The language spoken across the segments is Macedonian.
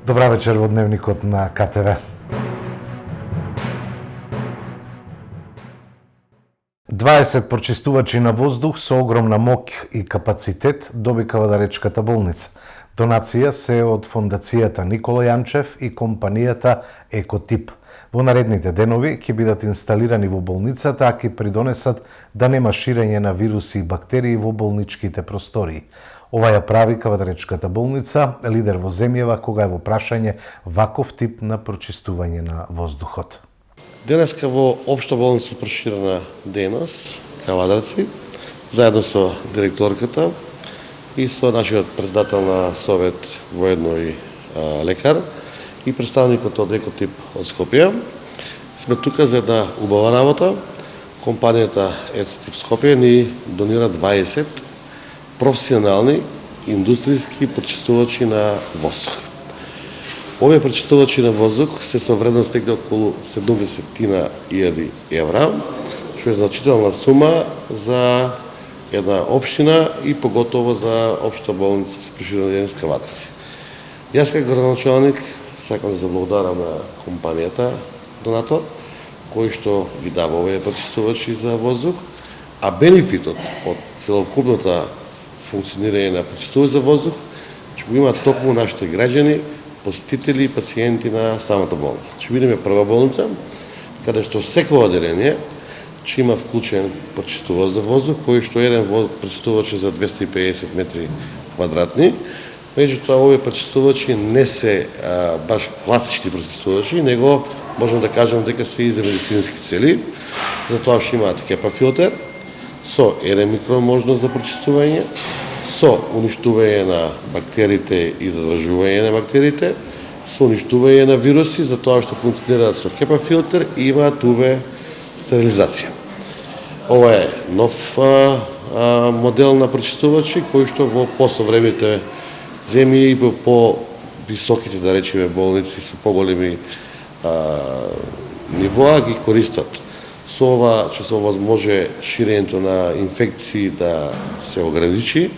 Добра вечер во Дневникот на КТВ. 20 прочистувачи на воздух со огромна моќ и капацитет доби Кавадаречката болница. Донација се од Фондацијата Никола Јанчев и компанијата Екотип. Во наредните денови ќе бидат инсталирани во болницата, а ќе придонесат да нема ширење на вируси и бактерии во болничките простории. Ова ја прави Кавадаречката болница лидер во земјава кога е во прашање ваков тип на прочистување на воздухот. Денеска во Општа болница проширена дејност Кавадарци, заедно со директорката и со нашиот председател на Совет воедно и лекар и представникот од Екотип од Скопје. Сме тука за една убава работа. Компанијата Екотип Скопје ни донира 20 професионални индустријски прочистувачи на воздух. Овие прочистувачи на воздух се со вредност некаде околу 70.000 евра, што е значителна сума за една општина и поготово за Општа болница со проширена дејност Кавадарци. Јас како градоначалник сакам да заблагодарам на компанијата донатор, кој што ги дава овие прочистувачи за воздух, а бенефитот од целокупната функционирање на прочистувач за воздух ќе го имаат токму нашите граѓани, посетители и пациенти на самата болница. Ќе бидеме прва болница каде што секој одделение ќе има вклучен прочистувач за воздух, кој што еден прочистувач е за 250 метри квадратни. Меѓутоа, овие прочистувачи не се баш класични прочистувачи, него можам да кажам дека се и за медицински цели, затоа што имаат HEPA филтер со еден микрон можност за прочистување, со уништување на бактериите и задражување на бактериите, со уништување на вируси, затоа што функционираат со HEPA филтер и имаат UV стерилизација. Ова е нов модел на прочистувачи кој што во посовремените земји и во по-високите, да речеме, болници со поголеми нивоа ги користат. Со ова ќе се овозможи ширењето на инфекции да се ограничи,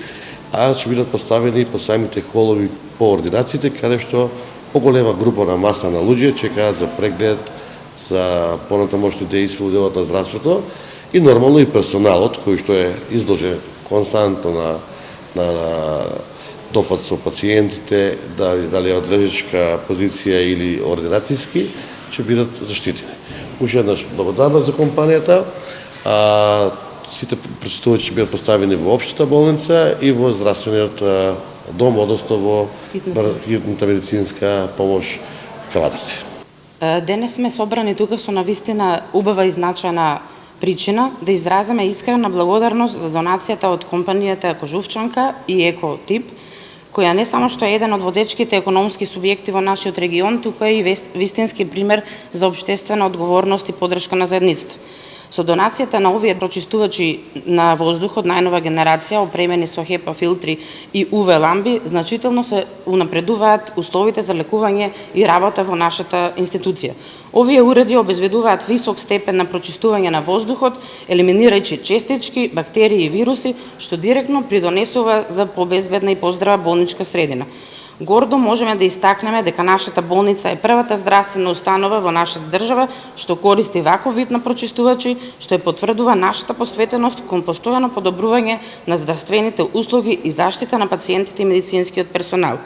а ќе бидат поставени по самите холови по ординациите, каде што поголема група на маса на луѓе чекаат за преглед, за понатамошни дејства во делот на здравството и нормално и персоналот кој што е изложен константно на дофат со пациентите, дали од лежачка позиција или ординацијски, ќе бидат заштитени. Уште еднаш благодарност за компанијата. Сите прочистувачи ќе бидат поставени во Општата болница и во здравствениот дом, односно во хитната медицинска помош Кавадарци. Денес сме собрани тука со навистина убава и значајна причина да изразиме искрена благодарност за донацијата од компанијата Кожувчанка и Екотип, која не само што е еден од водечките економски субјекти во нашиот регион, туку е и вистински пример за општествена одговорност и поддршка на заедницата. Со донацијата на овие прочистувачи на воздухот најнова генерација, опремени со HEPA филтри и UV ламби, значително се унапредуваат условите за лекување и работа во нашата институција. Овие уреди обезбедуваат висок степен на прочистување на воздухот, елиминирајќи честички, бактерии и вируси, што директно придонесува за побезбедна и поздрава болничка средина. Гордо можеме да истакнеме дека нашата болница е првата здравствена установа во нашата држава што користи ваков вид на прочистувачи, што е потврдува нашата посветеност кон постојано подобрување на здравствените услуги и заштита на пациентите и медицинскиот персонал.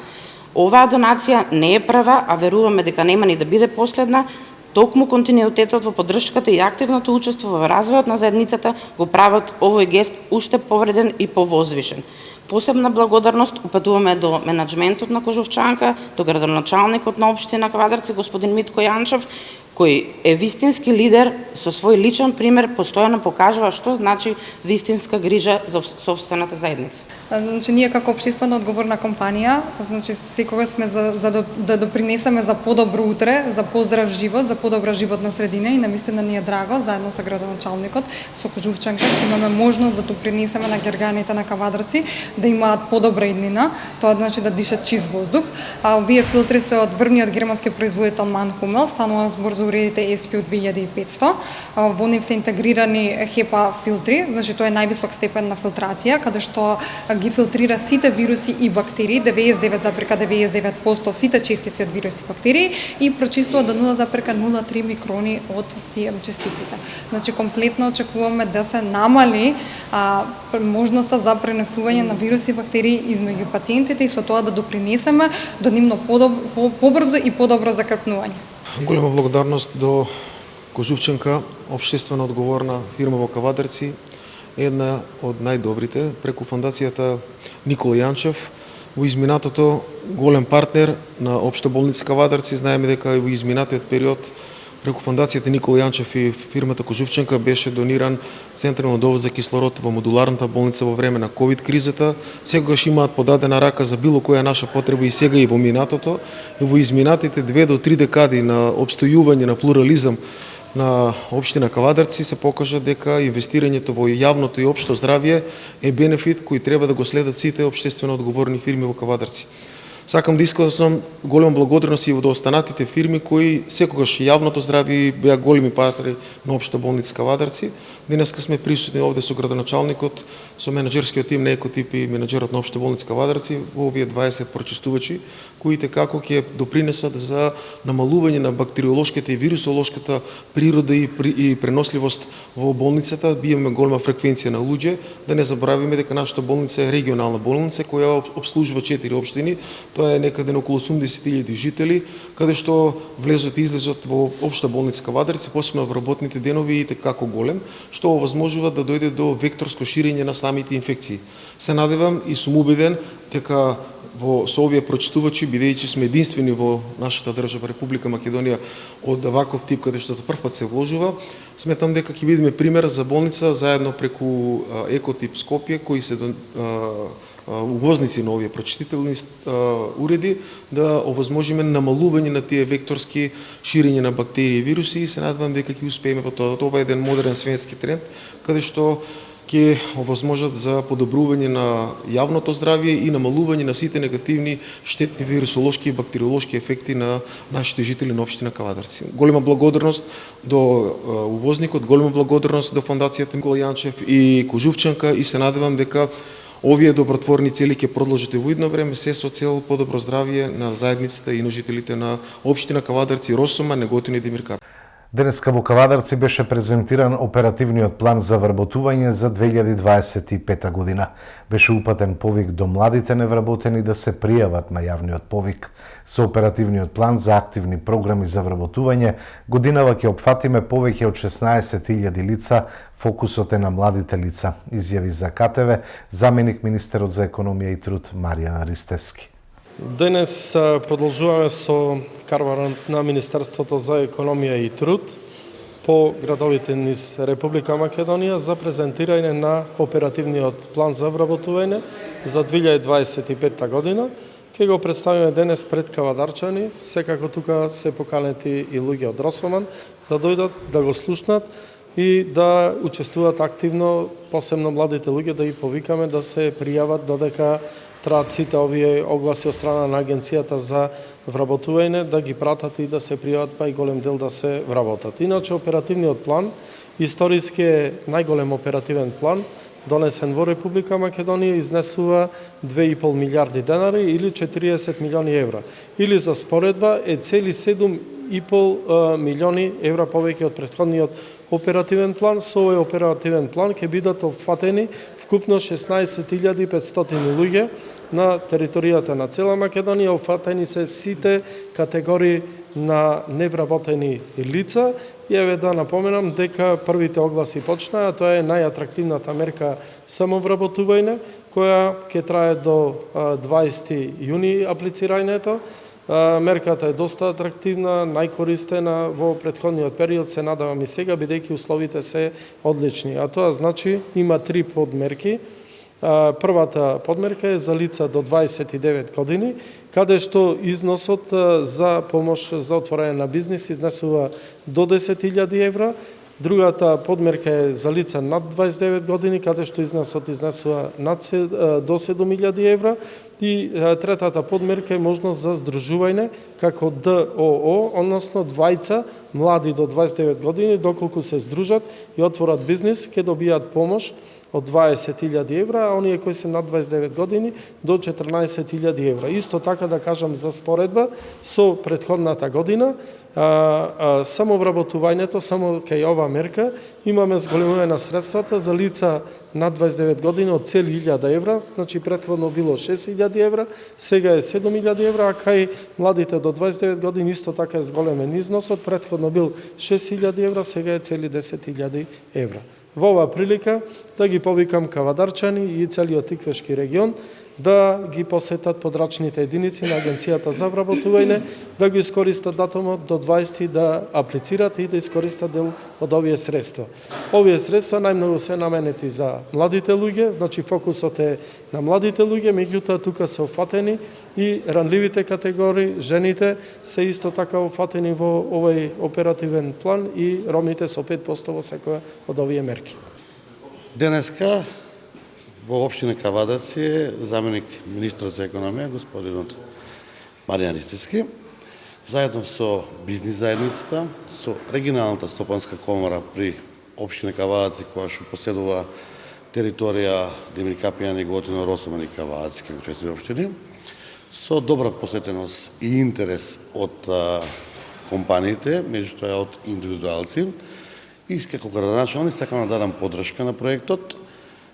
Оваа донација не е прва, а веруваме дека нема ни да биде последна. Токму континуитетот во поддршката и активното учество во развојот на заедницата го прават овој гест уште повреден и повозвишен. Посебна благодарност упатуваме до менаџментот на Кожувчанка, до градоначалникот на општина Кавадарци господин Митко Јанчев, кој е вистински лидер со свој личен пример, постојано покажува што значи вистинска грижа за сопствената заедница. Значи ние како општествено одговорна компанија, значи секогаш сме за да допринесеме за подобро утре, за поздрав живот, за подобра животна средина и навистина ни е драго заедно со градоначалникот со Кожувчанка што имаме можност да допринесеме на граѓаните на Кавадарци да имаат подобра иднина, тоа значи да дишат чист воздух. А овие филтри се од врвниот германски производител Манхумел, станува збор за уредите SQ 2500. Во нив се интегрирани HEPA филтри, значи тоа е највисок степен на филтрација, каде што ги филтрира сите вируси и бактерии, 99,99% сите честици од вируси и бактерии и прочистува до 0,03 микрони од PM честиците. Значи комплетно очекуваме да се намали можноста за пренесување на вируси и бактерии измеѓу пациентите и со тоа да допринесеме до нивно побрзо и подобро закрпнување. Голема благодарност до Кожувчанка, општествено одговорна фирма во Кавадарци, една од најдобрите, преку фондацијата Никола Јанчев, во изминатото голем партнер на Општа болница Кавадарци. Знаеме дека во изминатиот период преку фондацијата Никола Јанчев и фирмата Кожувчанка беше дониран централен довоз за кислород во модуларната болница во време на ковид кризата. Секогаш имаат подадена рака за било која наша потреба и сега и во минатото. И во изминатите 2 до 3 декади на обстојување на плурализам на општина Кавадарци се покажа дека инвестирањето во јавното и општо здравје е бенефит кој треба да го следат сите општествено одговорни фирми во Кавадарци. Сакам да искажам голема благодарност и до останатите фирми кои секогаш јавното здравје беа големи партнери на Општа болница Кавадарци. Денеска сме присутни овде со градоначалникот, со менаџерскиот тим на Екотип и менаџерот на Општа болница Кавадарци, во овие 20 прочистувачи кои како ќе допринесат за намалување на бактериолошката и вирусолошката природа и преносливост во болницата. Имаме голема фреквенција на луѓе, да не забравиме дека нашата болница е регионална болница која обслужува 4 општини. Тоа е некаде на околу 80.000 жители, каде што влезот и излезот во Општа болница Кавадарци, посебно во работните денови, и како голем, што овозможува да дојде до векторско ширење на самите инфекции. Се надевам и сум убеден дека со овие прочитувачи, бидејќи сме единствени во нашата држава Република Македонија од ваков тип каде што за прв пат се вложува, сметам дека ќе бидеме пример за болница заедно преку Екотип Скопје, кои се увозници на овие прочитителни уреди, да овозможиме намалување на тие векторски ширење на бактерии и вируси и се надевам дека ќе успееме во тоа. Тоа е еден модерен светски тренд, каде што ќе овозможат за подобрување на јавното здравје и намалување на сите негативни штетни вирусолошки и бактериолошки ефекти на нашите жители на општина Кавадарци. Голема благодарност до увозникот, голема благодарност до фондацијата Никола Јанчев и Кожувчанка и се надевам дека овие добротворни цели ќе продолжат и во идно време, се со цел подобро здравје на заедницата и на жителите на општина Кавадарци, Росома, Неготин и Демиркар. Денеска во Кавадарци беше презентиран оперативниот план за вработување за 2025 година. Беше упатен повик до младите невработени да се пријават на јавниот повик. Со оперативниот план за активни програми за вработување, годинава ќе опфатиме повеќе од 16.000 лица. Фокусот е на младите лица, изјави за КТВ заменик министерот за економија и труд Маријан Ристевски. Денес продолжуваме со карварот на Министерството за економија и труд по градовите низ Република Македонија за презентирање на оперативниот план за вработување за 2025 година. Ке го представиме денес пред кавадарчани, секако тука се поканети и луѓе од Росоман да дојдат, да го слушнат и да учествуваат активно, посебно младите луѓе да ги повикаме да се пријават додека траат сите овие огласи од страна на Агенцијата за вработување, да ги пратат и да се пријават, па и голем дел да се вработат. Иначе оперативниот план, историски е најголем оперативен план, донесен во Република Македонија, изнесува 2,5 милиарди денари или 40 милиони евра. Или за споредба е цели 7,5 милиони евра повеќе од претходниот оперативен план. Со овој оперативен план ќе бидат опфатени вкупно 16.500 луѓе на територијата на цела Македонија. Опфатени се сите категории на невработени лица. И еве да напоменам дека првите огласи почнаа, тоа е најатрактивната мерка самовработување, која ќе трае до 20 јуни аплицирањето. Мерката е доста атрактивна, најкористена во претходниот период, се надавам и сега, бидејќи условите се одлични. А тоа значи има 3 подмерки. Првата подмерка е за лица до 29 години, каде што износот за помош за отворање на бизнис изнесува до 10.000 евра. Другата подмерка е за лица над 29 години, каде што износот изнесува до 7.000 евра. И третата подмерка е можност за здружување како ДОО, односно двајца млади до 29 години, доколку се здружат и отворат бизнис, ќе добијат помош од 20.000 евра, а оние кои се над 29 години до 14.000 евра. Исто така да кажам за споредба со претходната година, само вработувањето, само кај ова мерка, имаме зголемување на средствата за лица над 29 години од цели 1000 евра, значи претходно било 6.000 евра, сега е 7.000 евра, а кај младите до 29 години исто така е зголемен износот, претходно бил 6.000 евра, сега е цели 10.000 евра. Во оваа прилика да ги повикам кавадарчани и целиот Тиквешки регион да ги посетат подрачните единици на Агенцијата за вработување, да го искористат датумот до 20 да аплицират и да искористат дел од овие средства. Овие средства најмногу се наменети за младите луѓе, значи фокусот е на младите луѓе, меѓутоа тука се офатени и ранливите категории, жените се исто така офатени во овој оперативен план и ромите со 5% во секоја од овие мерки. Денеска во општина Кавадарци е заменик министрот за економија, господинот Маријан Ристевски, заедно со бизнис заедницата, со регионалната стопанска комора при општина Кавадарци, која што поседува територија Демир Капијан и Готино, Росоман и Кавадарци, во 4 општини, со добра посетеност и интерес од компаниите, меѓутоа од индивидуалци, и како градоначалник сакам да дадам поддршка на проектот,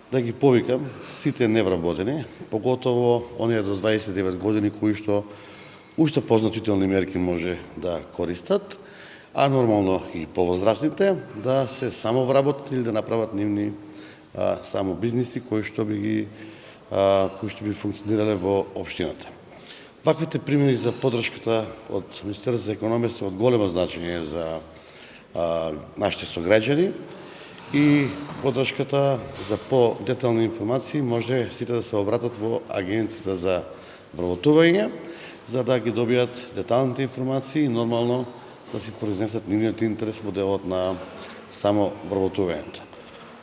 да ги повикам сите невработени, поготово оние до 29 години кои што уште позначителни мерки може да користат, а нормално и повозрастните да се самовработат или да направат нивни само бизниси кои што би функционирале во општината. Ваквите примери за поддршката од Министерството за економија се од големо значење за нашите сограѓани и поддршката за по-детални информации може сите да се обратат во Агенцијата за вработување, за да ги добијат деталните информации и нормално да си произнесат нивниот интерес во делот на само вработувањето.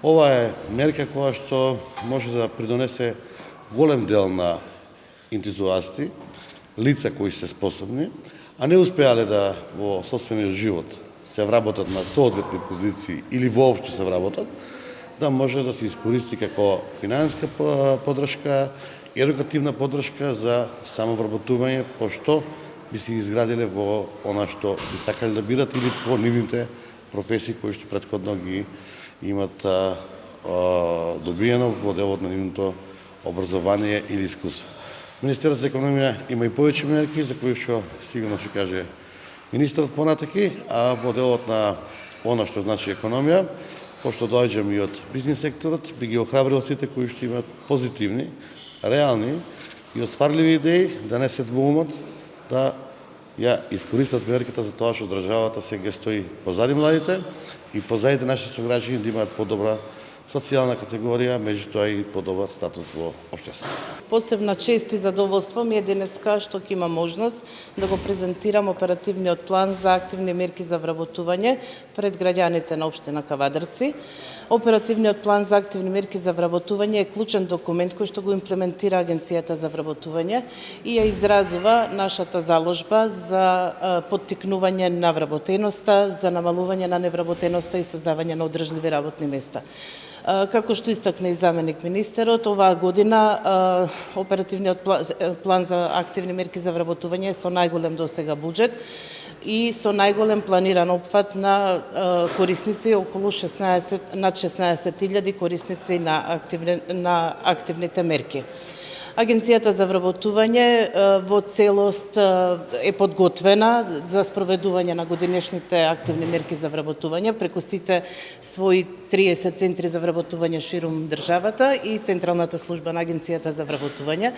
Ова е мерка која што може да придонесе голем дел на ентузиасти, лица кои се способни, а не успеале да во собствениот живот се вработат на соодветни позиции или воопшто се вработат, да може да се искористи како финансиска поддршка, едукативна поддршка за самовработување, пошто би се изградиле во она што би сакале да бидат или по нивните професии кои што претходно ги имат добиено во делот на нивното образование или искуство. Министерството за економија има и повеќе мерки за кои што сигурно ќе каже министрот понатаки, а во делот на она што значи економија, пошто доаѓам и од бизнис секторот, би ги охрабрил сите кои што имаат позитивни, реални и осварливи идеи, да не се двоумат, да ја искористат мерката за тоа што државата сега стои позади младите и позади нашите сограѓани да имаат подобра социјална категорија, меѓутоа и подобар статус во општеството. Посебна чест и задоволство ми е денеска што ќе има можност да го презентирам оперативниот план за активни мерки за вработување пред граѓаните на општина Кавадарци. Оперативниот план за активни мерки за вработување е клучен документ кој што го имплементира Агенцијата за вработување и ја изразува нашата заложба за поттикнување на вработеноста, за намалување на невработеноста и создавање на одржливи работни места. Како што истакна и заменик министерот, оваа година оперативниот план за активни мерки за вработување е со најголем досега буџет и со најголем планиран опфат на корисници, околу над 16.000 корисници на активните мерки. Агенцијата за вработување во целост е подготвена за спроведување на годинешните активни мерки за вработување преку сите своји 30 центри за вработување ширум државата и Централната служба на Агенцијата за вработување.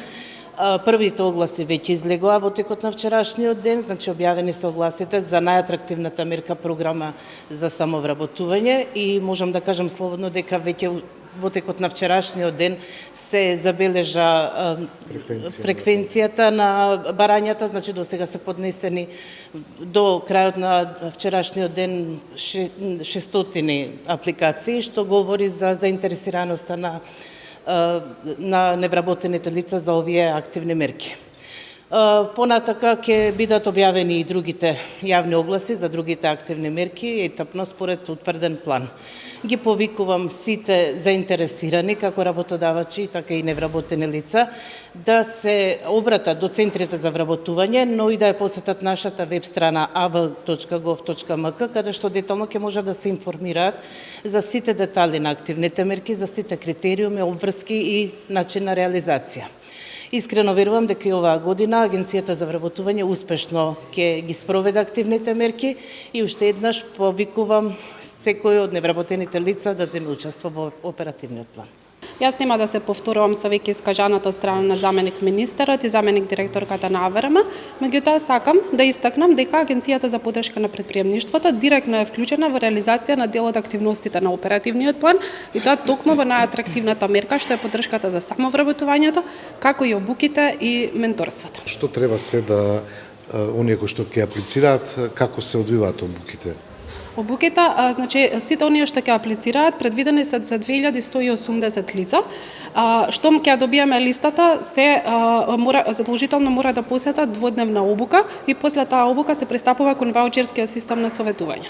Првите огласи веќе излегоа во текот на вчерашниот ден, значи објавени се огласите за најатрактивната мерка програма за самовработување и можам да кажам слободно дека веќе во текот на вчерашниот ден се забележа фреквенцијата на барањата, значи до сега се поднесени до крајот на вчерашниот ден 600 апликации, што говори за заинтересираноста на на невработените лица за овие активни мерки. Понатака ќе бидат објавени и другите јавни огласи за другите активни мерки, етапно според утврден план. Ги повикувам сите заинтересирани, како работодавачи, така и невработени лица, да се обратат до центрите за вработување, но и да ја посетат нашата веб страна av.gov.mk, каде што детално ќе може да се информираат за сите детали на активните мерки, за сите критериуми, обврски и начин на реализација. Искрено верувам дека и оваа година Агенцијата за вработување успешно ќе ги спроведе активните мерки и уште еднаш повикувам секој од невработените лица да земе учество во оперативниот план. Јас нема да се повторувам со веќе искажаното од страна на заменик министерот и заменик директорката на АВРМ, меѓутоа сакам да истакнам дека Агенцијата за поддршка на претприемништвото директно е вклучена во реализација на дел од активностите на оперативниот план и тоа токму во најатрактивната мерка што е поддршката за самовработувањето, како и обуките и менторството. Што треба се да оние кои што ќе аплицираат, како се одвиваат обуките? Обуките, значи сите оние што ќе аплицираат, предвидени се за 2180 лица. Штом ќе добиеме листата, се задолжително мора да посетат дводневна обука и после таа обука се пристапува кон ваучерскиот систем на советување.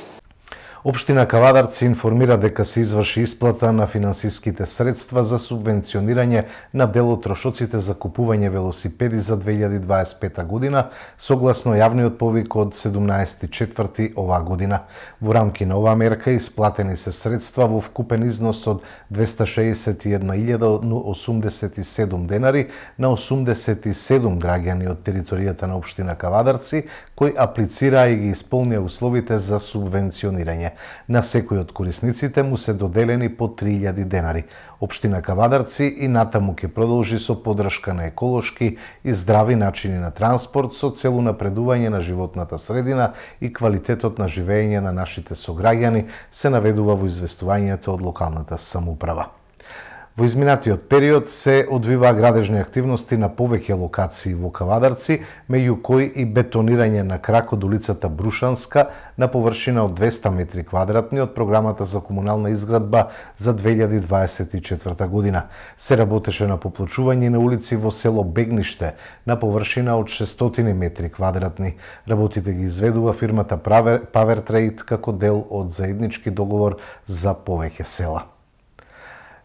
Општина Кавадарци информира дека се изврши исплата на финансиските средства за субвенционирање на дел од трошоците за купување велосипеди за 2025 година, согласно јавниот повик од 17.4. оваа година. Во рамки на оваа мерка исплатени се средства во вкупен износ од 261.087 денари на 87 граѓани од територијата на општина Кавадарци, кои аплицираа и ги исполнија условите за субвенционирање. На секој од корисниците му се доделени по 3000 денари. Општина Кавадарци и натаму ќе продолжи со поддршка на еколошки и здрави начини на транспорт со цел напредување на животната средина и квалитетот на живење на нашите сограѓани, се наведува во известувањето од локалната самоуправа. Во изминатиот период се одвиваа градежни активности на повеќе локации во Кавадарци, меѓу кои и бетонирање на крак од улицата Брушанска на површина од 200 метри квадратни од програмата за комунална изградба за 2024 година. Се работеше на поплочување на улици во село Бегниште на површина од 600 метри квадратни. Работите ги изведува фирмата Power Trade како дел од заеднички договор за повеќе села.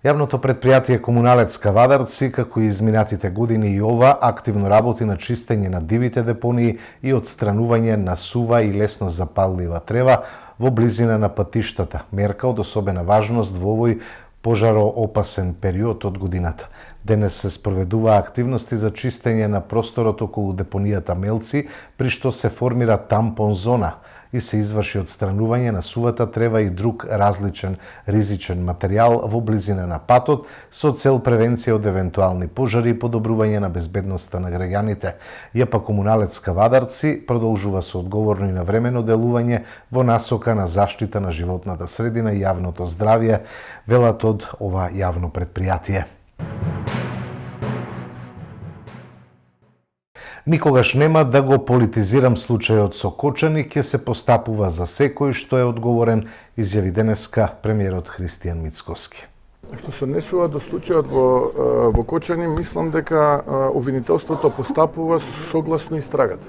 Јавното предпријатие Комуналец Кавадарци, како и изминатите години и ова, активно работи на чистење на дивите депонии и отстранување на сува и лесно запаллива трева во близина на патиштата, мерка од особена важност во овој пожароопасен период од годината. Денес се спроведува активности за чистење на просторот околу депонијата Мелци, при што се формира тампон зона и се изврши отстранување на сувата трева и друг различен ризичен материјал во близина на патот со цел превенција од евентуални пожари и подобрување на безбедноста на граѓаните. ЈП Комуналец Кавадарци продолжува со одговорно и навремено делување во насока на заштита на животната средина и јавното здравје, велат од ова јавно предпријатие. Никогаш нема да го политизирам случајот со Кочани, ќе се постапува за секој што е одговорен, изјави денеска премиерот Христијан Мицкоски. Што се однесува до случајот во Кочани, мислам дека обвинителството постапува согласно истрагата.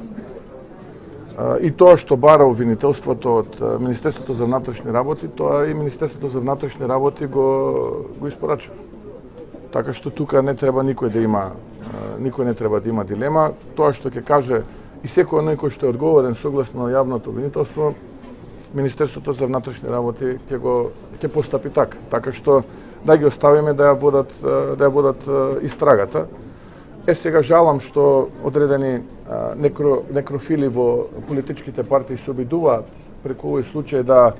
И тоа што бара обвинителството од Министерството за внатрешни работи, тоа и Министерството за внатрешни работи го испорачува. Така што тука не треба никој не треба да има дилема. Тоа што ќе каже и секој оној кој што е одговорен согласно јавното обвинителство, Министерството за внатрешни работи ќе постапи така. Така што да ги оставиме да ја водат истрагата. Сега жалам што одредени некрофили во политичките партии се обидуваат преку овој случај да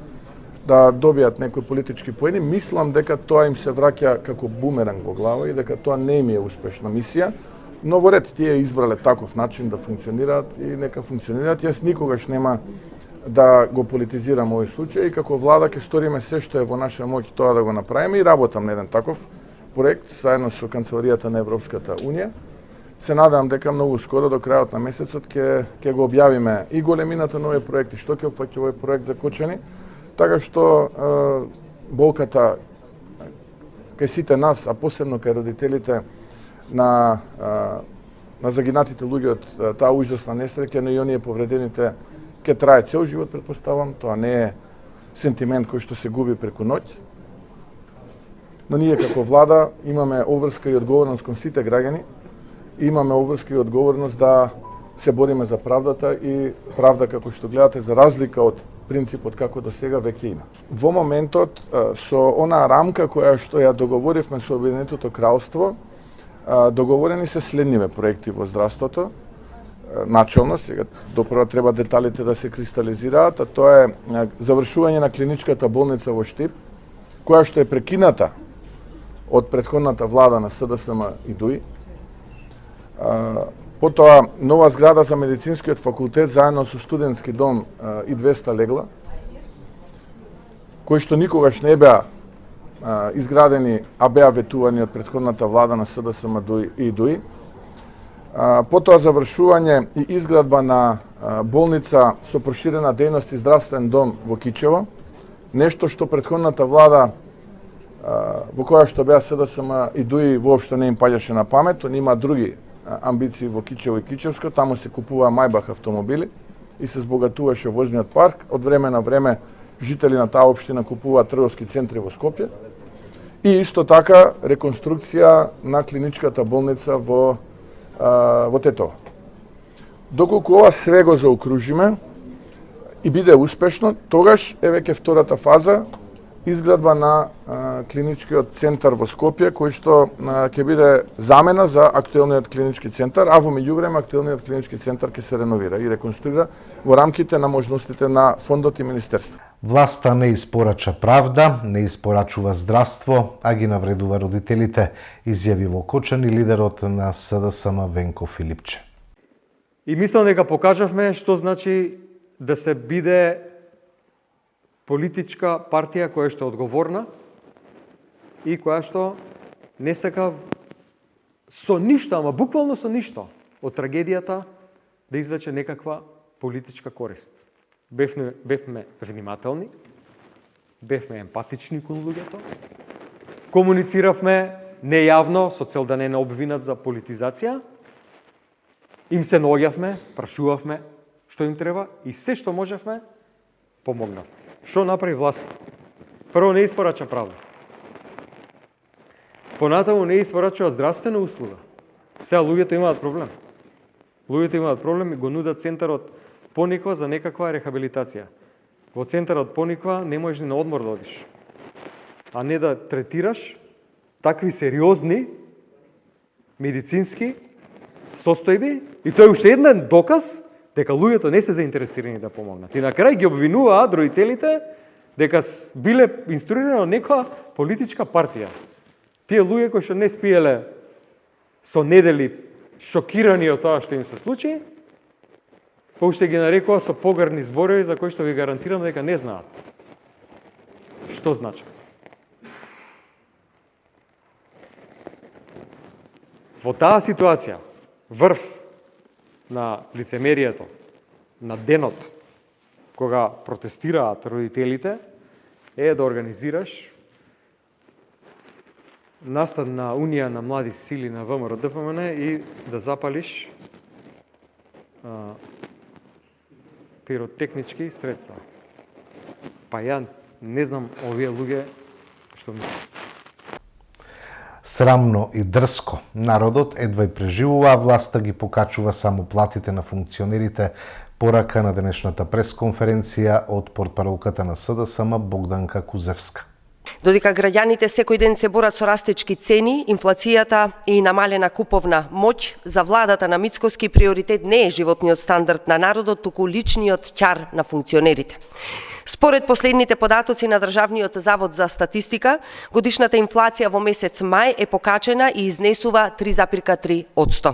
добијат некои политички поени. Мислам дека тоа им се враќа како бумеранг во глава и дека тоа не им е успешна мисија, но во ред тие избрале таков начин да функционираат и нека функционираат. Јас никогаш нема да го политизирам овој случај и како влада ќе сториме се што е во наша моќ тоа да го направиме и работам на еден таков проект заедно со Канцеларијата на Европската Унија. Се надевам дека многу скоро до крајот на месецот ќе го објавиме и големината на овој проект и што ќе опфаќа овој проект за Кочани. Така што болката кај сите нас, а посебно кај родителите на загинатите луѓе од таа ужасна несреќа, но и оние повредените, ќе трае цел живот, претпоставам. Тоа не е сентимент кој што се губи преку ноќ. Но ние како влада имаме обврска и одговорност кон сите граѓани, имаме обврска и одговорност да се бориме за правдата и правда, како што гледате, за разлика од принципот како до сега веќе има. Во моментот, со онаа рамка која што ја договоривме со Обединетото кралство, договорени се следниве проекти во здравството. Начелно, сега допрва треба деталите да се кристализираат, а тоа е завршување на клиничката болница во Штип, која што е прекината од претходната влада на СДСМ и ДУИ. Потоа нова зграда за медицинскиот факултет заедно со студентски дом и 200 легла, кои што никогаш не беа изградени, а беа ветувани од претходната влада на СДСМ и ДУИ. Потоа завршување и изградба на болница со проширена дејност и здравствен дом во Кичево, нешто што претходната влада во која што беа СДСМ и ДУИ воопшто не им паѓаше на памет, они има други амбиции во Кичево и Кичевско, таму се купуваа Мајбах автомобили и се збогатуваше возниот парк. Од време на време жители на таа општина купуваат трговски центри во Скопје. И исто така реконструкција на клиничката болница во Тетово. Доколку ова све го заокружиме и биде успешно, тогаш е веќе втората фаза, изградба на клиничкиот центар во Скопје, кој што ќе биде замена за актуелниот клинички центар, а во меѓувреме актуелниот клинички центар ќе се реновира и реконструира во рамките на можностите на фондот и министерство. Власта не испорача правда, не испорачува здравство, а ги навредува родителите, изјави во Кочани лидерот на СДСМ Венко Филипче. И мислам дека покажавме што значи да се биде политичка партија која што е одговорна и која што не сака со ништо, ама буквално со ништо од трагедијата да извлече некаква политичка корист. Бевме внимателни, бевме емпатични кон луѓето, комунициравме нејавно со цел да не обвинат за политизација, им се наоѓавме, прашувавме што им треба и се што можевме помогнавме. Што направи власт? Прво не испорача правда. Понатаму не испорачува здравствена услуга. Сега луѓето имаат проблем. Луѓето имаат проблем и го нудат центарот Пониква за некаква рехабилитација. Во центарот Пониква не можеш ни на одмор да одиш, а не да третираш такви сериозни медицински состојби и тоа е уште еден доказ дека луѓето не се заинтересирани да помогнат. И на крај ги обвинуваат родителите дека биле инструирани од некоја политичка партија. Тие луѓе кои што не спиеле со недели шокирани од тоа што им се случи, па уште ги нарекува со погрни зборови за кои што ви гарантирам дека не знаат што значи. Во таа ситуација, врв на лицемерието, на денот, кога протестираат родителите, е да организираш настан на Унија на млади сили на ВМРО-ДПМН и да запалиш пиротехнички средства. Па ја не знам овие луѓе што мислат. Срамно и дрско. Народот едва и преживува, а власта ги покачува само платите на функционерите, порака на денешната пресконференција од портпаролката на СДСМ Богданка Кузевска. Додека граѓаните секој ден се борат со растечки цени, инфлацијата и намалена куповна моќ, за владата на Мицкоски приоритет не е животниот стандард на народот, туку личниот ќар на функционерите. Според последните податоци на Државниот завод за статистика, годишната инфлација во месец мај е покачена и изнесува 3,3%.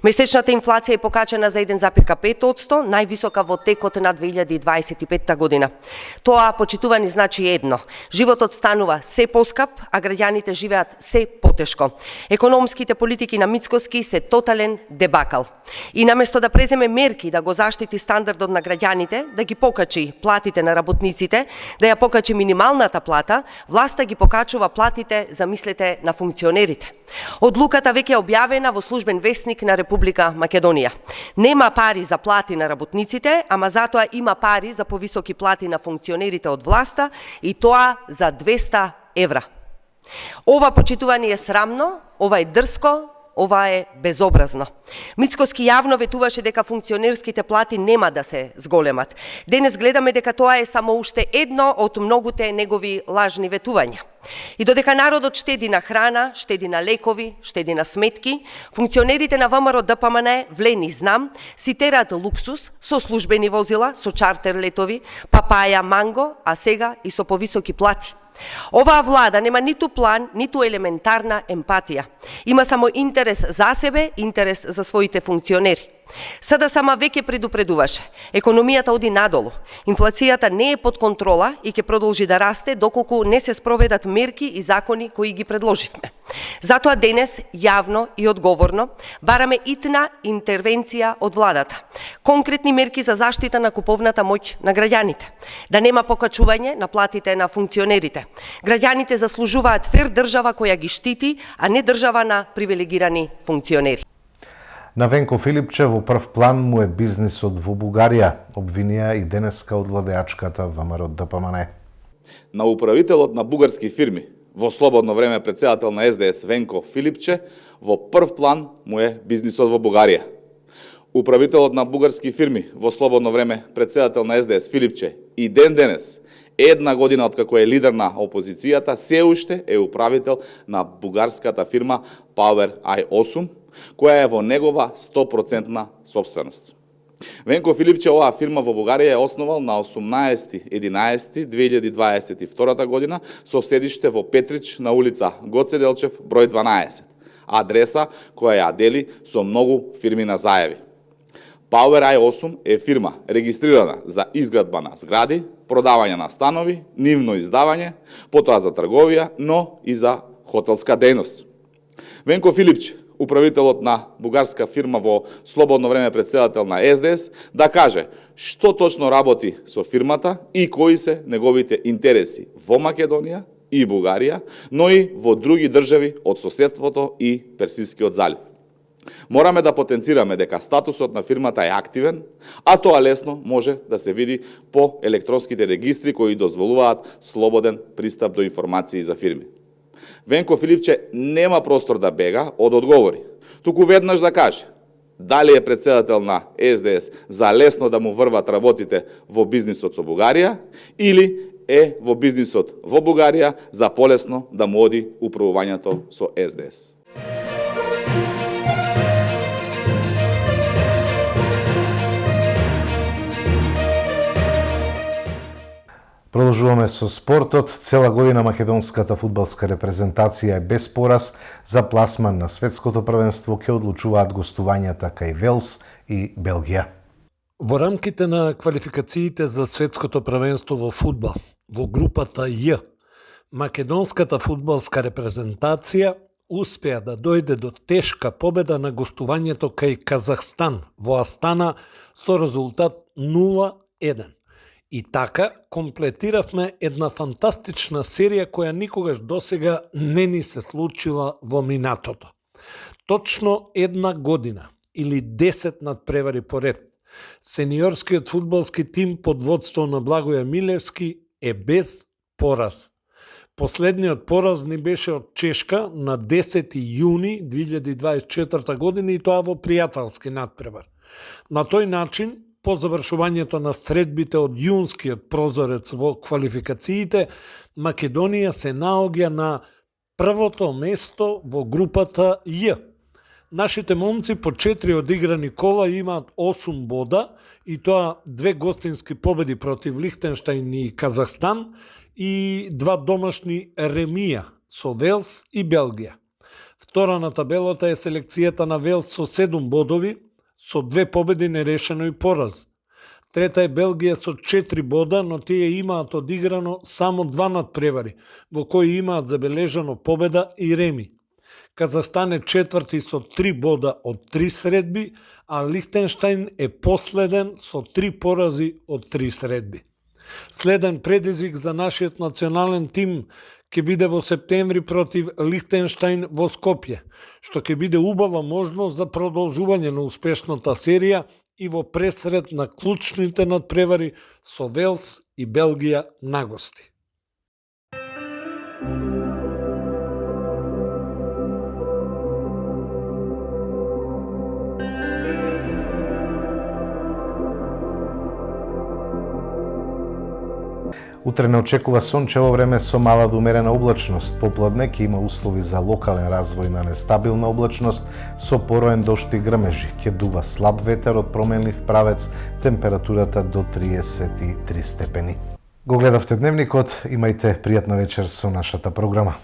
Месечната инфлација е покачена за 1,5%, највисока во текот на 2025 година. Тоа, почитувани, значи едно. Животот станува се поскап, а граѓаните живеат се потешко. Економските политики на Мицкоски се тотален дебакал. И наместо да преземе мерки да го заштити стандардот на граѓаните, да ги покачи платите на работниците, да ја покачи минималната плата, власта ги покачува платите, замислете, на функционерите. Одлуката веќе е објавена во службен весник на Република Македонија. Нема пари за плати на работниците, ама затоа има пари за повисоки плати на функционерите од власта и тоа за 200 евра. Ова почитување е срамно, ова е дрско, ова е безобразно. Мицкоски јавно ветуваше дека функционерските плати нема да се зголемат. Денес гледаме дека тоа е само уште едно од многуте негови лажни ветувања. И додека народот штеди на храна, штеди на лекови, штеди на сметки, функционерите на ВМРО ДПМН, влени знам, си тераат луксус со службени возила, со чартер летови, папаја, манго, а сега и со повисоки плати. Оваа влада нема ниту план, ниту елементарна емпатија. Има само интерес за себе, интерес за своите функционери. СДСМ веќе предупредуваше. Економијата оди надолу. Инфлацијата не е под контрола и ќе продолжи да расте доколку не се спроведат мерки и закони кои ги предложивме. Затоа денес, јавно и одговорно, бараме итна интервенција од владата. Конкретни мерки за заштита на куповната моќ на граѓаните. Да нема покачување на платите на функционерите. Граѓаните заслужуваат фер држава која ги штити, а не држава на привилегирани функционери. На Венко Филипче во прв план му е бизнисот во Бугарија, обвинија и денеска од владеачката ВМРО ДПМН. На управителот на бугарски фирми, во слободно време председател на СДС Венко Филипче, во прв план му е бизнисот во Бугарија. Управителот на бугарски фирми, во слободно време председател на СДС Филипче, и денес, една година откако е лидер на опозицијата, се уште е управител на бугарската фирма Power i8, која е во негова 100% собственост. Венко Филипче оваа фирма во Бугарија е основал на 18.11.2022 година со седиште во Петрич на улица Гоце Делчев, број 12, адреса која ја дели со многу фирми на заеви. Power i8 е фирма регистрирана за изградба на згради, продавање на станови, нивно издавање, потоа за трговија, но и за хотелска дејност. Венко Филипче, управителот на бугарска фирма во слободно време председател на СДС, да каже што точно работи со фирмата и кои се неговите интереси во Македонија и Бугарија, но и во други држави од соседството и Персискиот залив. Мораме да потенцираме дека статусот на фирмата е активен, а тоа лесно може да се види по електронските регистри кои дозволуваат слободен пристап до информации за фирми. Венко Филипче нема простор да бега од одговори, туку веднаш да каже дали е председател на СДС за лесно да му врват работите во бизнисот со Бугарија или е во бизнисот во Бугарија за полесно да му оди управувањето со СДС. Продолжуваме со спортот. Цела година македонската фудбалска репрезентација е без пораз. За пласман на светското првенство ќе одлучуваат гостувањата кај Велс и Белгија. Во рамките на квалификациите за светското првенство во фудбал, во групата Ј, македонската фудбалска репрезентација успеа да дојде до тешка победа на гостувањето кај Казахстан во Астана со резултат 0-1. И така комплетиравме една фантастична серија која никогаш досега не ни се случила во минатото. Точно една година или 10 надпревари поред, сениорскиот фудбалски тим под водство на Благоја Милевски е без пораз. Последниот пораз ни беше од Чешка на 10 јуни 2024 година и тоа во пријателски надпревар. На тој начин, по завршувањето на средбите од јунскиот прозорец во квалификациите, Македонија се наоѓа на првото место во групата Ј. Нашите момци по 4 одиграни кола имаат 8 бода и тоа 2 гостински победи против Лихтенштајн и Казахстан и 2 домашни ремија со Велс и Белгија. Втора на табелата е селекцијата на Велс со 7 бодови, со 2 победи нерешено и пораз. Трета е Белгија со 4 бода, но тие имаат одиграно само 2 надпревари, во кои имаат забележано победа и реми. Казахстан е четврти со 3 бода од 3 средби, а Лихтенштајн е последен со 3 порази од 3 средби. Следен предизвик за нашиот национален тим ќе биде во септември против Лихтенштајн во Скопје, што ќе биде убава можност за продолжување на успешната серија и во пресред на клучните надпревари со Велс и Белгија на гости. Утре не очекува сончево време со мала до умерена облачност. Попладне ќе има услови за локален развој на нестабилна облачност со пороен дожд и грмежи. Ќе дува слаб ветер од променлив правец, температурата до 33 степени. Го гледавте Дневникот, имајте пријатна вечер со нашата програма.